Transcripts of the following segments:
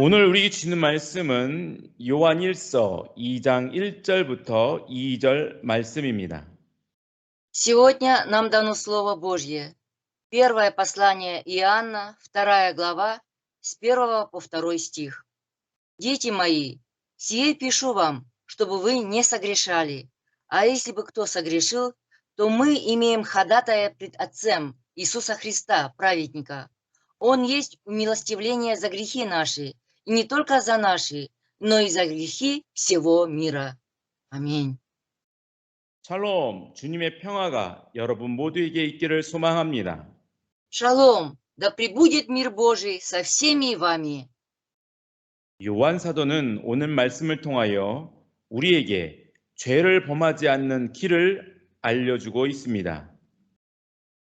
오늘 우리 주는 말씀은 요한일서 2장 1절부터 2절 말씀입니다. Сегодня нам дано Слово Божье. Первое послание Иоанна, 2 глава, с 1 по 2 стих. «Дети мои, сие пишу вам, чтобы вы не согрешали. А если бы кто согрешил, то мы имеем ходатая пред Отцем Иисуса Христа, праведника. Он есть умилостивление за грехи наши, и не только за наши, но и за грехи всего мира. Аминь». 샬롬, 주님의 평화가 여러분 모두에게 있기를 소망합니다. Шалом, да пребудет мир Божий со всеми вами. 요한 사도는 오늘 말씀을 통하여 우리에게 죄를 범하지 않는 길을 알려주고 있습니다.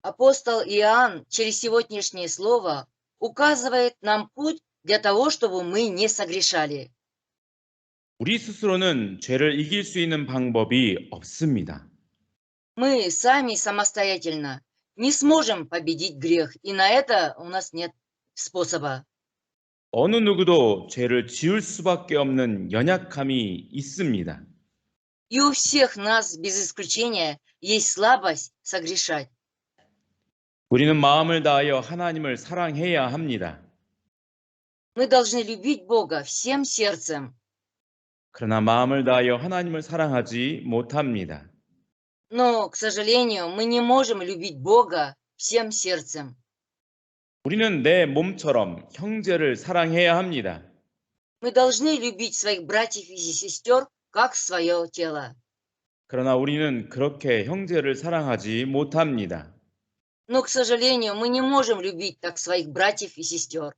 Апостол Иоанн через сегодняшнее слово указывает нам путь для того, чтобы мы не согрешали. 우리 스스로는 죄를 이길 수 있는 방법이 없습니다. Мы сами самостоятельно не сможем победить грех, и на это у нас нет способа. 어느 누구도 죄를 지을 수밖에 없는 연약함이 있습니다. И у всех нас, без исключения, есть слабость согрешать. 우리는 마음을 다하여 하나님을 사랑해야 합니다. Мы должны любить Бога всем сердцем. 그러나 마음을 다하여 하나님을 사랑하지 못합니다. Но, к сожалению, мы не можем любить Бога всем сердцем. 우리는 내 몸처럼 형제를 사랑해야 합니다. Мы должны любить своих братьев и сестер, как свое тело. 그러나 우리는 그렇게 형제를 사랑하지 못합니다. Но, к сожалению, мы не можем любить так своих братьев и сестер.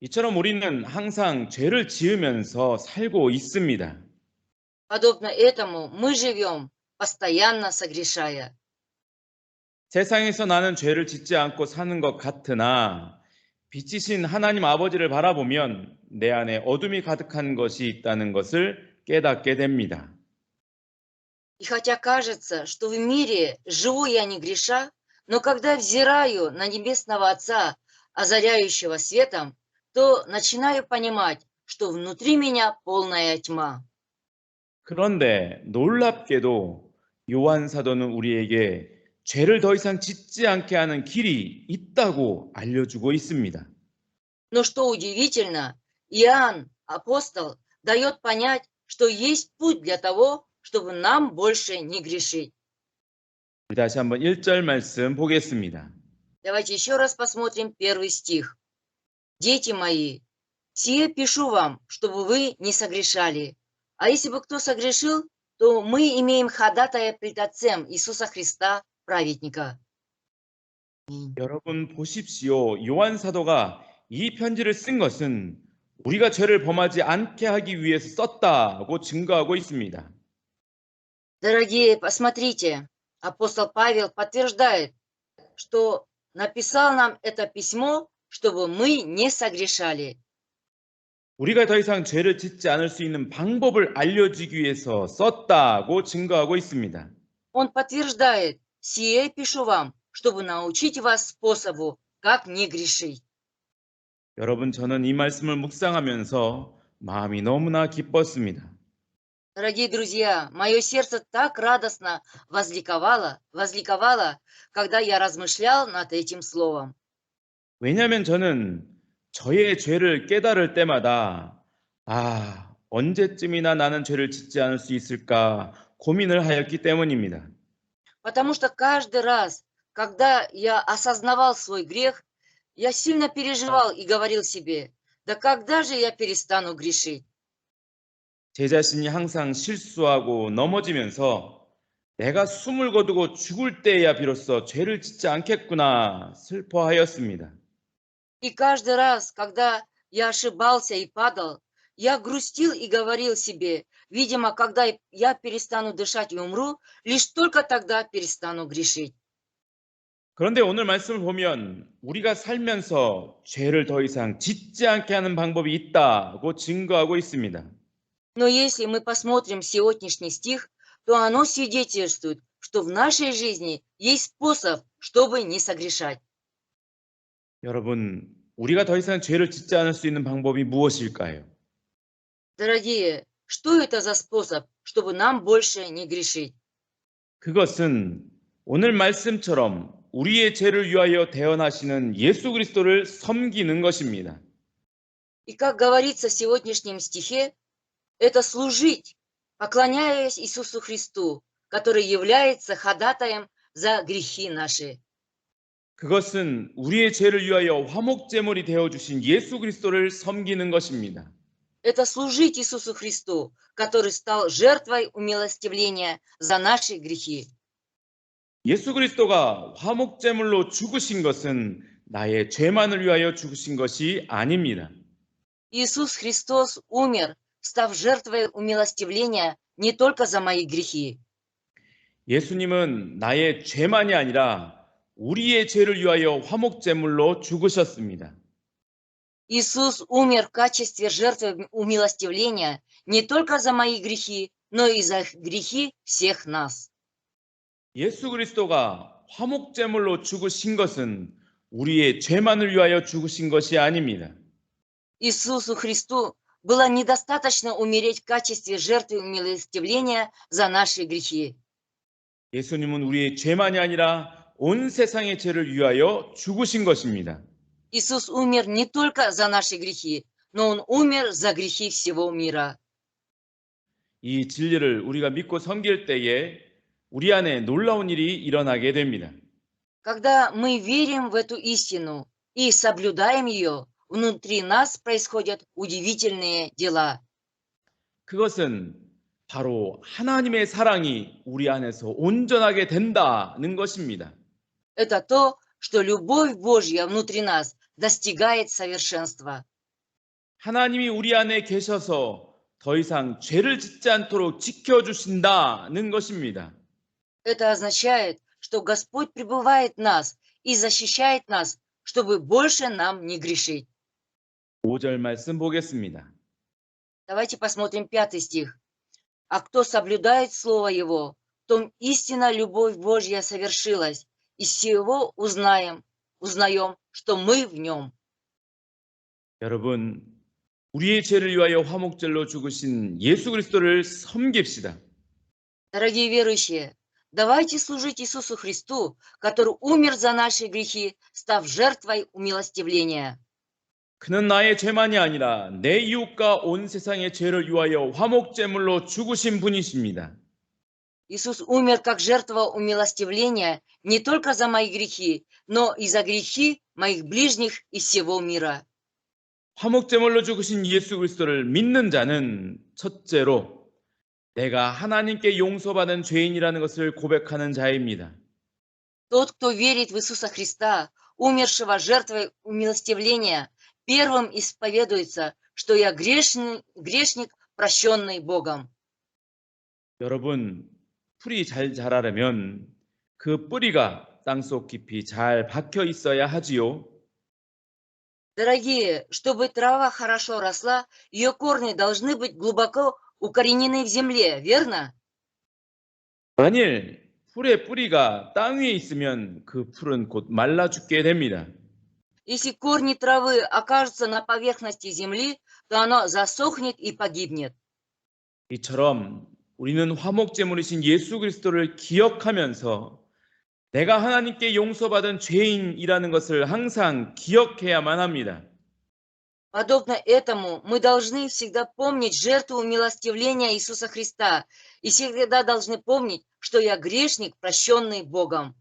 이처럼 우리는 항상 죄를 지으면서 살고 있습니다. Подобно этому мы живем, постоянно согрешая. 세상에서 나는 죄를 짓지 않고 사는 것 같으나 빛이신 하나님 아버지를 바라보면 내 안에 어둠이 가득한 것이 있다는 것을 깨닫게 됩니다. И хотя кажется, что в мире живу я не греша, но когда взираю на Небесного Отца, озаряющего светом, то начинаю понимать, что внутри меня полная тьма. 그런데 놀랍게도 요한 사도는 우리에게 죄를 더 이상 짓지 않게 하는 길이 있다고 알려주고 있습니다. Но что удивительно, Иоанн, апостол, дает понять, что есть путь для того, чтобы нам больше не грешить. 우리 다시 한번 1절 말씀 보겠습니다. Давайте еще раз посмотрим 1 стих. «Дети мои, сие пишу вам, чтобы вы не согрешали. А если бы кто согрешил, то мы имеем ходатая пред Отцем Иисуса Христа, праведника». 여러분 보십시오. 요한 사도가 이 편지를 쓴 것은 우리가 죄를 범하지 않게 하기 위해서 썼다고 증거하고 있습니다. Дорогие, посмотрите, апостол Павел подтверждает, что написал нам это письмо, чтобы мы не согрешали. 우리가 더 이상 죄를 짓지 않을 수 있는 방법을 알려주기 위해서 썼다고 증거하고 있습니다. Он подтверждает, сие пишу вам, чтобы научить вас способу, как не грешить. 여러분, 저는 이 말씀을 묵상하면서 마음이 너무나 기뻤습니다. Дорогие друзья, мое сердце так радостно возликовало, когда я размышлял над этим словом. 왜냐하면 저는 저의 죄를 깨달을 때마다 언제쯤이나 나는 죄를 짓지 않을 수 있을까 고민을 하였기 때문입니다. Потому что каждый раз, когда я осознавал свой грех, я сильно переживал и говорил себе, да когда же я перестану грешить? 제 자신이 항상 실수하고 넘어지면서 내가 숨을 거두고 죽을 때야 비로소 죄를 짓지 않겠구나 슬퍼하였습니다. И каждый раз, когда я ошибался и падал, я грустил и говорил себе, видимо, когда я перестану дышать и умру, лишь только тогда перестану грешить. 그런데 오늘 말씀을 보면 우리가 살면서 죄를 더 이상 짓지 않게 하는 방법이 있다고 증거하고 있습니다. Но если мы посмотрим сегодняшний стих, то оно свидетельствует, что в нашей жизни есть способ, чтобы не согрешать. 여러분, 우리가 더 이상 죄를 짓지 않을 수 있는 방법이 무엇일까요? Дорогие, что это за способ, чтобы нам больше не грешить? 그것은 오늘 말씀처럼 우리의 죄를 위하여 대언하시는 예수 그리스도를 섬기는 것입니다. И как говорится в сегодняшнем стихе, это служить, поклоняясь Иисусу Христу, который является ходатаем за грехи наши. 그것은 우리의 죄를 위하여 화목제물이 되어 주신 예수 그리스도를 섬기는 것입니다. Это служить Иисусу Христу, который стал жертвой умилостивления за наши грехи. 예수 그리스도가 화목제물로 죽으신 것은 나의 죄만을 위하여 죽으신 것이 아닙니다. Иисус Христос умер, став жертвой умилостивления не только за мои грехи. 예수님은 나의 죄만이 아니라 우리의 죄를 위하여 화목제물로 죽으셨습니다. Иисус умер в качестве жертвы умилостивления не только за мои грехи, но и за грехи всех нас. 예수 그리스도가 화목제물로 죽으신 것은 우리의 죄만을 위하여 죽으신 것이 아닙니다. Иисусу Христу было недостаточно умереть в качестве жертвы умилостивления за наши грехи. 예수님은 우리의 죄만이 아니라 온 세상의 죄를 위하여 죽으신 것입니다. Иисус умер не только за наши грехи, но Он умер за грехи всего мира. 이 진리를 우리가 믿고 섬길 때에 우리 안에 놀라운 일이 일어나게 됩니다. Когда мы верим в эту истину и соблюдаем ее, внутри нас происходят удивительные дела. 그것은 바로 하나님의 사랑이 우리 안에서 온전하게 된다는 것입니다. Это то, что любовь Божья внутри нас достигает совершенства. 하나님이 우리 안에 계셔서 더 이상 죄를 짓지 않도록 지켜주신다는 것입니다. Это означает, что Господь пребывает в нас и защищает нас, чтобы больше нам не грешить. 5절 말씀 보겠습니다. Давайте посмотрим 5 стих. «А кто соблюдает Слово Его, в том истинно любовь Божья совершилась, из всего узнаем, что мы в Нем». 여러분, 우리의 죄를 위하여 화목제로 죽으신 예수 그리스도를 섬깁시다. Дорогие верующие, давайте служить Иисусу Христу, который умер за наши грехи, став жертвой умилостивления. 그는 나의 죄만이 아니라 내 이웃과 온 세상의 죄를 위하여 화목제물로 죽으신 분이십니다. Иисус умер как жертва умилостивления не только за мои грехи, но и за грехи моих ближних и всего мира. 화목제물로 죽으신 예수 그리스도를 믿는 자는 첫째로 내가 하나님께 용서받은 죄인이라는 것을 고백하는 자입니다. Тот, кто верит в Иисуса Христа, умершего жертвой умилостивления, первым исповедуется, что я грешник, прощенный Богом. 여러분, 풀이 잘 자라려면 그 뿌리가 땅속 깊이 잘 박혀 있어야 하지요. Дорогие, чтобы трава хорошо росла, ее корни должны быть глубоко укоренены в земле, верно? 만일 풀의 뿌리가 땅 위에 있으면 그 풀은 곧 말라 죽게 됩니다. Если корни травы окажутся на поверхности земли, то оно засохнет и погибнет. 이처럼 우리는 화목제물이신 예수 그리스도를 기억하면서 내가 하나님께 용서받은 죄인이라는 것을 항상 기억해야만 합니다. Подобно этому мы должны всегда помнить жертву умилостивления Иисуса Христа и всегда должны помнить, что я грешник, прощенный Богом.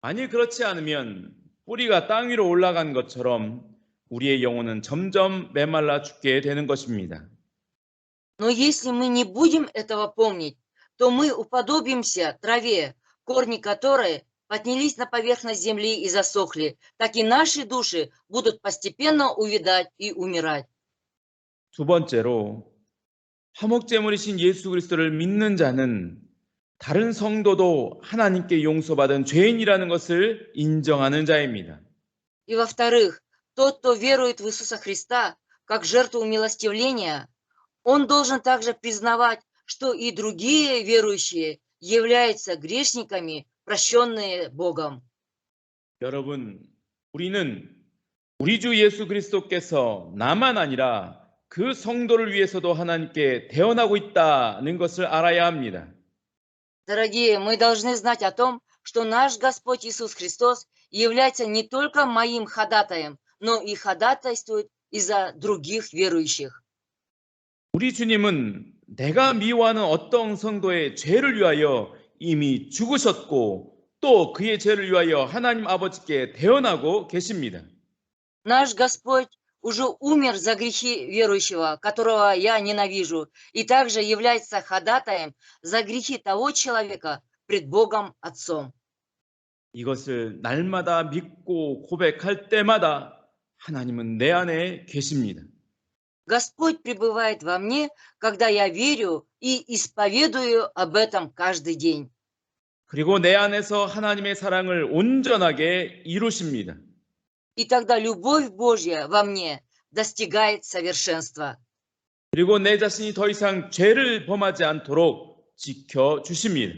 만일 그렇지 않으면 뿌리가 땅 위로 올라간 것처럼 우리의 영혼은 점점 메말라 죽게 되는 것입니다. Но если мы не будем этого помнить, то мы уподобимся траве, корни которой поднялись на поверхность земли и засохли, так и наши души будут постепенно увядать и умирать. 두 번째로 화목제물이신 예수 그리스도를 믿는 자는 다른 성도도 하나님께 용서받은 죄인이라는 것을 인정하는 자입니다. И во-вторых, тот, кто верует в Иисуса Христа как жертву умилостивления, он должен также признавать, что и другие верующие являются грешниками, прощенные Богом. 여러분, 우리는 우리 주 예수 그리스도께서 나만 아니라 그 성도를 위해서도 하나님께 대언하고 있다는 것을 알아야 합니다. Дорогие, мы должны знать о том, что наш Господь Иисус Христос является не только моим ходатаем, но и ходатайствует и за других верующих. 우리 주님은 내가 미워하는 어떤 성도의 죄를 위하여 이미 죽으셨고 또 그의 죄를 위하여 하나님 아버지께 대언하고 계십니다. Наш Господь уже умер за грехи верующего, которого я ненавижу, и также является ходатаем за грехи того человека пред Богом Отцом. 이것을 날마다 믿고 고백할 때마다 하나님은 내 안에 계십니다. Господь пребывает во мне, когда я верю и исповедую об этом каждый день. 그리고 내 안에서 하나님의 사랑을 온전하게 이루십니다. И тогда любовь Божья во мне достигает совершенства. 그리고 내 자신이 더 이상 죄를 범하지 않도록 지켜주십니다.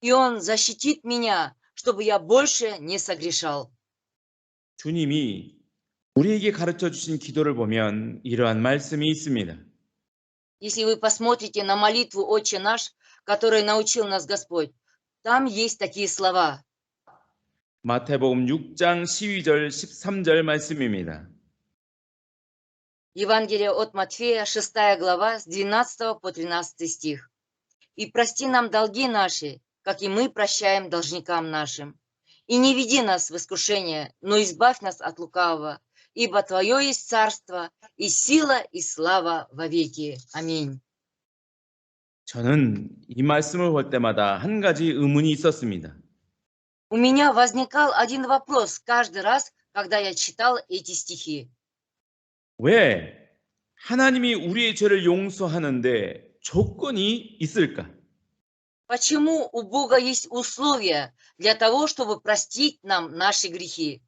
И Он защитит меня, чтобы я больше не согрешал. 주님이 우리에게 가르쳐 주신 기도를 보면 이러한 말씀이 있습니다. Если вы посмотрите на молитву «Отче наш», которой научил нас Господь, там есть такие слова. 마태복음 6장 12절 13절 말씀입니다. Евангелие от Матфея, 6 глава, с 12 по 13 стих. «И прости нам долги наши, как и мы прощаем должникам нашим. И не веди нас в искушение, но избавь нас от лукавого, ибо Твое есть царство, и сила, и слава вовеки. Аминь». 저는 이 말씀을 볼 때마다 한 가지 의문이 있었습니다. У меня возникал один вопрос каждый раз, когда я читал эти стихи. 왜 하나님이 우리의 죄를 용서하는데 조건이 있을까? Почему у Бога есть условия для того, чтобы простить нам наши грехи?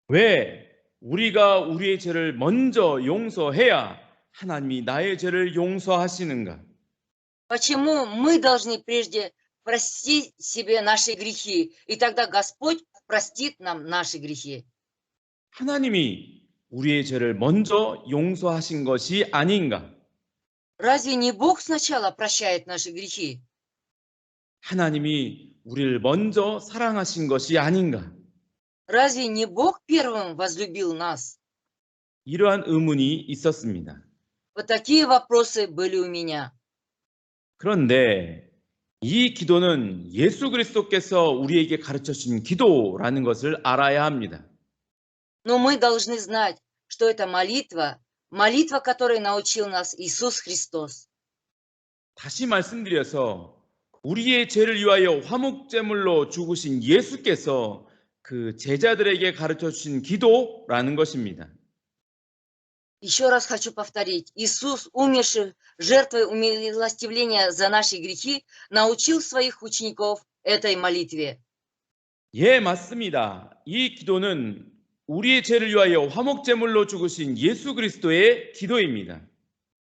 왜 우리가 우리의 죄를 먼저 용서해야 하나님이 나의 죄를 용서하시는가? Почему мы должны прежде простить себе наши грехи, и тогда Господь простит нам наши грехи? 하나님이 우리의 죄를 먼저 용서하신 것이 아닌가? Разве не Бог сначала прощает наши грехи? 하나님이 우리를 먼저 사랑하신 것이 아닌가? Разве не Бог первым возлюбил нас? 이러한 의문이 있었습니다. Вот такие вопросы были у меня. 그런데 이 기도는 예수 그리스도께서 우리에게 가르쳐 주신 기도라는 것을 알아야 합니다. Но мы должны знать, что это молитва, молитва, которой научил нас Иисус Христос. 다시 말씀드려서 우리의 죄를 위하여 화목제물로 죽으신 예수께서 그 제자들에게 가르쳐 주신 기도라는 것입니다. Еще раз хочу повторить. Иисус, умерший жертвой умилостивления за наши грехи, научил своих учеников этой молитве. 예, 맞습니다. 이 기도는 우리의 죄를 위하여 화목제물로 죽으신 예수 그리스도의 기도입니다.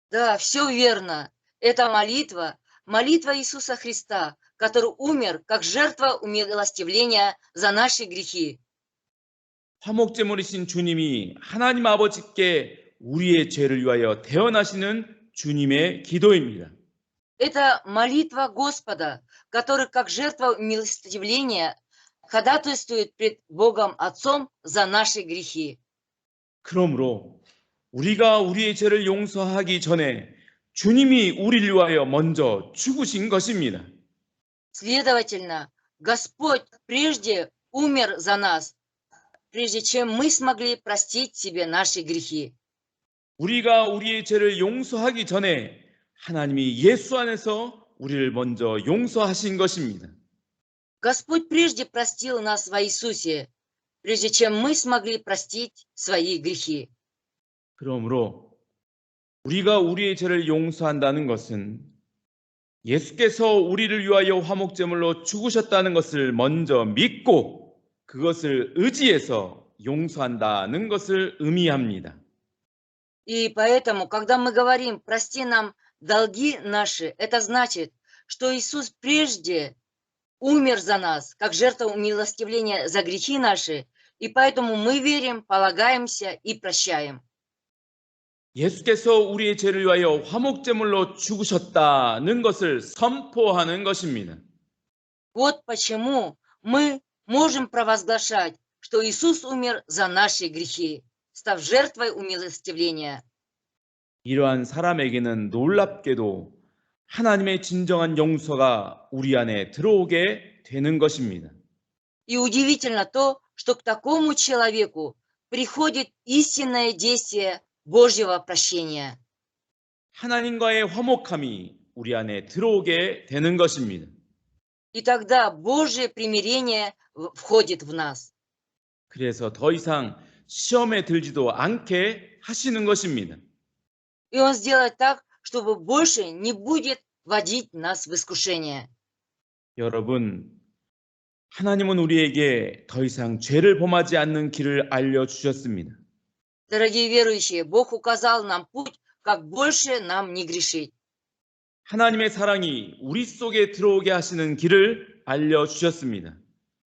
Да, все верно. Это молитва, молитва Иисуса Христа, который умер как жертва умилостивления за наши грехи. 화목제물이신 주님이 하나님 아버지께 우리의 죄를 위하여 대언하시는 주님의 기도입니다. Это молитва Господа, который как жертва умилостивления ходатайствует пред Богом Отцом за наши грехи. 그러므로 우리가 우리의 죄를 용서하기 전에 주님이 우리를 위하여 먼저 죽으신 것입니다. Следовательно, Господь прежде умер за нас, прежде чем мы смогли простить себе наши грехи. 우리가 우리의 죄를 용서하기 전에 하나님이 예수 안에서 우리를 먼저 용서하신 것입니다. Господь прежде простил нас во Иисусе, прежде чем мы смогли простить свои грехи. 그러므로 우리가 우리의 죄를 용서한다는 것은 예수께서 우리를 위하여 화목제물로 죽으셨다는 것을 먼저 믿고 그것을 의지해서 용서한다는 것을 의미합니다. И поэтому, когда мы говорим «прости нам долги наши», это значит, что Иисус прежде умер за нас, как жертва умилостивления за грехи наши, И поэтому мы верим, полагаемся и прощаем. 예수께서 우리의 죄를 위하여 화목제물로 죽으셨다는 것을 선포하는 것입니다. Вот почему мы можем провозглашать, что Иисус умер за наши грехи, став жертвой умилостивления. 이러한 사람에게는 놀랍게도 하나님의 진정한 용서가 우리 안에 들어오게 되는 것입니다. И удивительно то, что к такому человеку приходит истинное действие Божьего прощения. 하나님과의 화목함이 우리 안에 들어오게 되는 것입니다. И тогда Божье примирение входит в нас. 그래서 더 이상 시험에 들지도 않게 하시는 것입니다. И Он сделает так, чтобы больше не будет вводить нас в искушение. 여러분, 하나님은 우리에게 더 이상 죄를 범하지 않는 길을 알려주셨습니다. Дорогие верующие, Бог указал нам путь, как больше нам не грешить. 하나님의 사랑이 우리 속에 들어오게 하시는 길을 알려주셨습니다.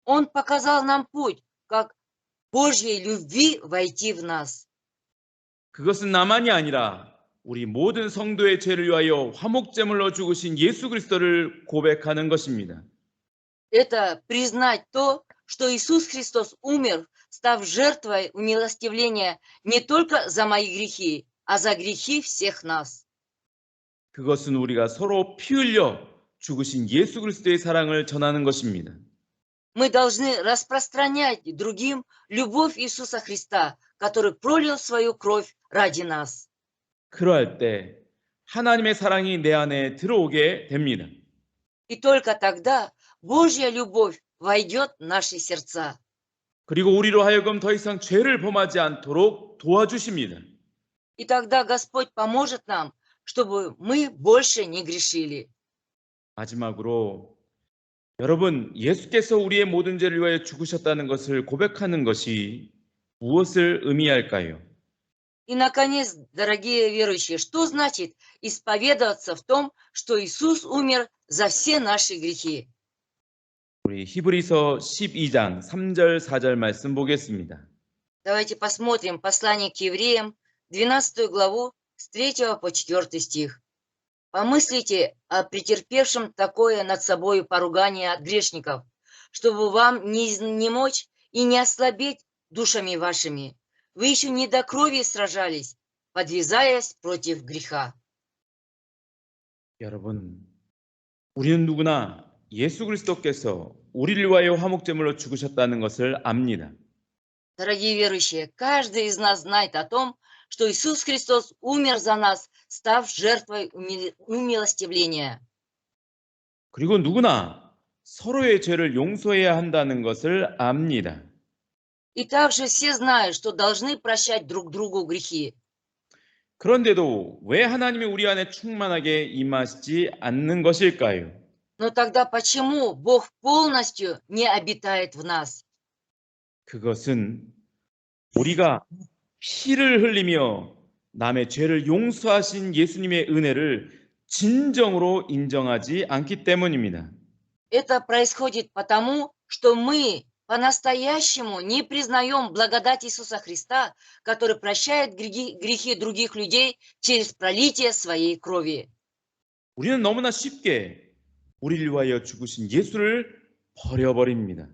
Он показал нам путь, как Божьей любви войти в нас. 그것은 나만이 아니라 우리 모든 성도의 죄를 위하여 화목제물로 죽으신 예수 그리스도를 고백하는 것입니다. Это признать то, что Иисус Христос умер, став жертвой умилостивления не только за мои грехи, а за грехи всех нас. 그것은 우리가 서로 피 흘려 죽으신 예수 그리스도의 사랑을 전하는 것입니다. Мы должны распространять другим любовь Иисуса Христа, который пролил свою кровь ради нас. 그러할 때 하나님의 사랑이 내 안에 들어오게 됩니다. И только тогда Божья любовь войдет в наши сердца. 그리고 우리로 하여금 더 이상 죄를 범하지 않도록 도와주십니다. И тогда Господь поможет нам, чтобы мы больше не грешили. 마지막으로 여러분, 예수께서 우리의 모든 죄를 위하여 죽으셨다는 것을 고백하는 것이 무엇을 의미할까요? И, наконец, дорогие верующие, что значит исповедоваться в том, что Иисус умер за все наши грехи? 우리 히브리서 12장 3절 4절 말씀 보겠습니다. Давайте посмотрим послание к евреям, 12 главу, с 3 по 4 стих. «Помыслите о претерпевшем такое над собою поругание от грешников, чтобы вам не изнемочь и не ослабеть душами вашими. Вы еще не до крови сражались, подвязаясь против греха». 여러분, 우리는 누구나 예수 그리스도께서 우리를 위하여 화목제물로 죽으셨다는 것을 압니다. Дорогие верующие, каждый из нас знает о том, что Иисус Христос умер за нас, став жертвой умилостивления. 그리고 누구나 서로의 죄를 용서해야 한다는 것을 압니다. И также все знают, что должны прощать друг другу грехи. 그런데도 왜 하나님이 우리 안에 충만하게 임하시지 않는 것일까요? Но тогда почему Бог полностью не обитает в нас? 그것은 우리가 피를 흘리며 남의 죄를 용서하신 예수님의 은혜를 진정으로 인정하지 않기 때문입니다. Это происходит потому, что мы по-настоящему не признаем благодать Иисуса Христа, который прощает грехи других людей через пролитие своей крови. 우리는 너무나 쉽게 우리를 위하여 죽으신 예수를 버려버립니다.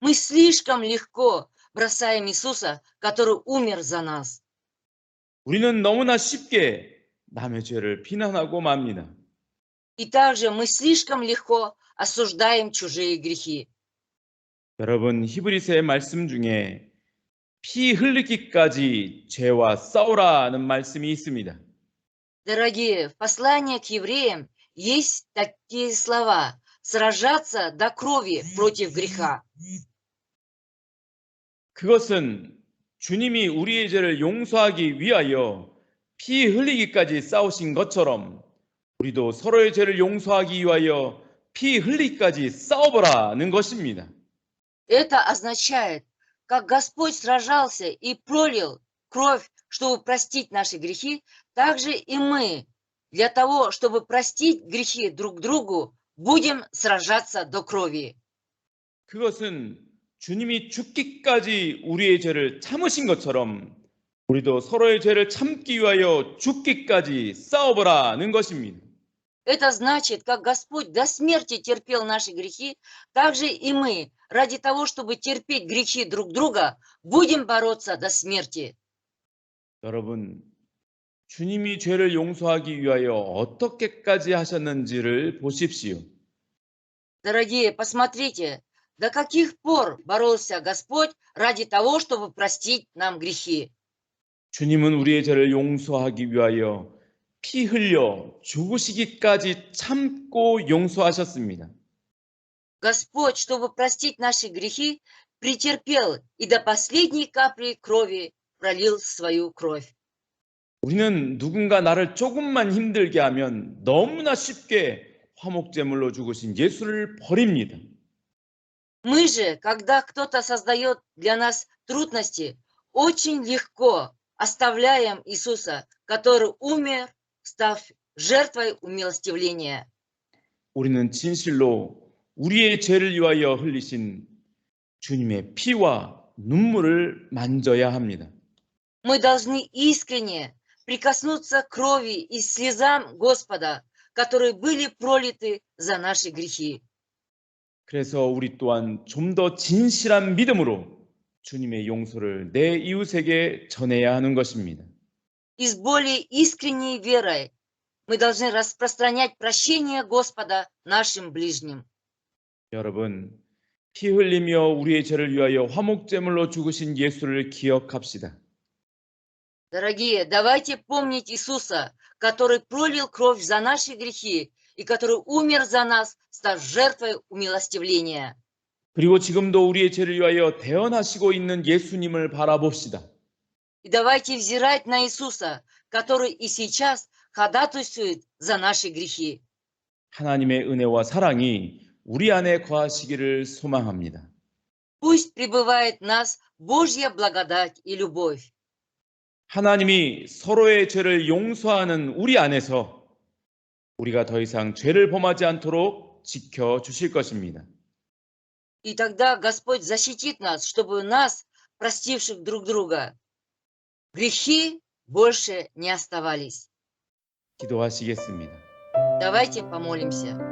Мы слишком легко бросаем Иисуса, который умер за нас. 우리는 너무나 쉽게 남의 죄를 비난하고 맙니다. И также мы слишком легко осуждаем чужие грехи. 여러분, 히브리서의 말씀 중에 피 흘리기까지 죄와 싸우라는 말씀이 있습니다. Дорогие, в послании к евреям есть такие слова: сражаться до крови против греха. 그것은 주님이 우리의 죄를 용서하기 위하여 피 흘리기까지 싸우신 것처럼 우리도 서로의 죄를 용서하기 위하여 피 흘리기까지 싸워보라는 것입니다. Это означает, как Господь сражался и пролил кровь, чтобы простить наши грехи, так же и мы, для того, чтобы простить грехи друг другу, будем сражаться до крови. 그것은 주님이 죽기까지 우리의 죄를 참으신 것처럼 우리도 서로의 죄를 참기 위하여 죽기까지 싸워보라는 것입니다. Это значит, как Господь до смерти терпел наши грехи, так же и мы, ради того, чтобы терпеть грехи друг друга, будем бороться до смерти. 여러분, 주님이 죄를 용서하기 위하여 어떻게까지 하셨는지를 보십시오. Дорогие, посмотрите, до каких пор боролся Господь ради того, чтобы простить нам грехи. 주님은 우리의 죄를 용서하기 위하여 피 흘려 죽으시기까지 참고 용서하셨습니다. Господь, чтобы простить наши грехи, претерпел и до последней капли крови пролил свою кровь. 우리는 누군가 나를 조금만 힘들게 하면 너무나 쉽게 화목제물로 죽으신 예수를 버립니다. Мы же, когда кто-то создает для нас трудности, очень легко оставляем Иисуса, который умер, став жертвой умилостивления. 우리는 진실로 우리의 죄를 위하여 흘리신 주님의 피와 눈물을 만져야 합니다. Мы должны искренне прикоснуться к крови и слезам Господа, которые были пролиты за наши грехи. 그래서 우리 또한 좀 더 진실한 믿음으로 주님의 용서를 내 이웃에게 전해야 하는 것입니다. И с более искренней верой мы должны распространять прощение Господа нашим ближним. 여러분, 피 흘리며 우리의 죄를 위하여 화목제물로 죽으신 예수를 기억합시다. Дорогие, давайте помнить Иисуса, который пролил кровь за наши грехи и который умер за нас, став жертвой умилостивления. 그리고 지금도 우리의 죄를 위하여 대언하시고 있는 예수님을 바라봅시다. И давайте взирать на Иисуса, который и сейчас ходатайствует за наши грехи. 하나님의 은혜와 사랑이 우리 안에 거하시기를 소망합니다. Пусть пребывает в нас Божья благодать и любовь. 하나님이 서로의 죄를 용서하는 우리 안에서 우리가 더 이상 죄를 범하지 않도록 지켜주실 것입니다. И тогда Господь защитит нас, чтобы у нас, простивших друг друга, грехи больше не оставались. 기도하시겠습니다. Давайте помолимся.